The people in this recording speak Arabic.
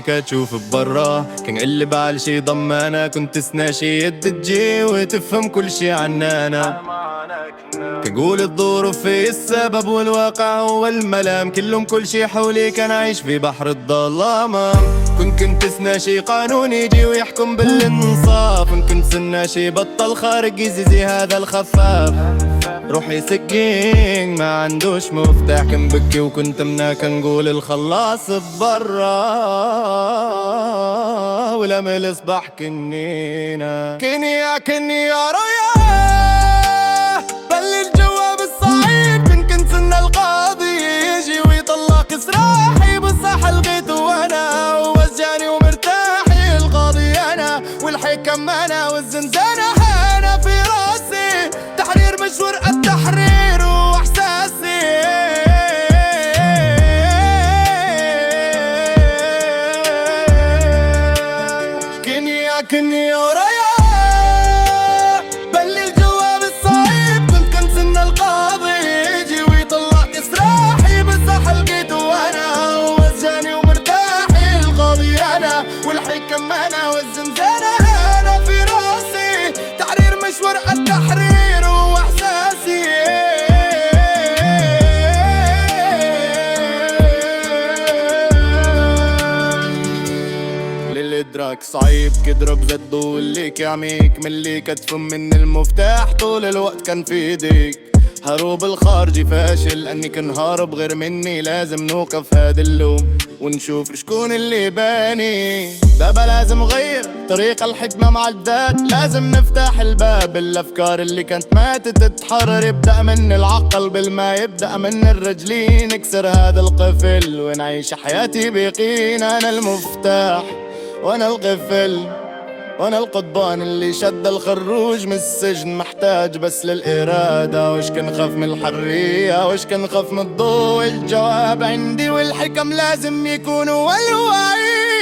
عينيك تشوف ببرا، كان قلب على شي ضمانا، كنت سناشي يد تجي وتفهم كل شي عنانا. كقول الظروف هي السبب والواقع هو الملام، كلهم كل شي حولي كان عايش في بحر الظلام. كنت سناشي قانون يجي ويحكم بالانصاف، كنت سناشي بطل خارج يزيزي هذا الخفاف. روحي سكين ما عندوش مفتاح، كان بكي وكنت مناك نقول الخلاص ببرا، ولما الصباح كنينا كنيا ريا بلل جواب الصعيب. كنت سنة القاضي يجي ويطلق سراحي، بالصح لقيته وانا ووزجاني ومرتاحي. القاضي انا والحكم انا والزنزانة انا في راسي، تحرير مش ورقة تحرير واحساسي. كنيا ورايا بلي الجواب الصعيب. كنت سنة القاضي يجي ويطلق سراحي، بالصح لقيته وانا ووزجاني ومرتاحي. القاضي انا والحكم انا والزنزانة انا في راسي، تحرير مش ورقة تحرير واحساسي. للإدراك صعيب كضرب زد والليك يعميك، من اللي كتفم من المفتاح طول الوقت كان في ايديك. هروب الخارجي فاشل اني كن هارب، غير مني لازم نوقف هذا اللوم ونشوف شكون اللي باني. بابا لازم غير طريق الحكمة مع الذات، لازم نفتح الباب. الافكار اللي كانت ماتت تتحرر، يبدأ من العقل بالما يبدأ من الرجلين. نكسر هذا القفل ونعيش حياتي بيقين. انا المفتاح وانا القفل وانا القضبان اللي شد الخروج من السجن، محتاج بس للإرادة. وش كان خاف من الحرية وش كان خاف من الضوء، الجواب عندي والحكم لازم يكونوا الوعي.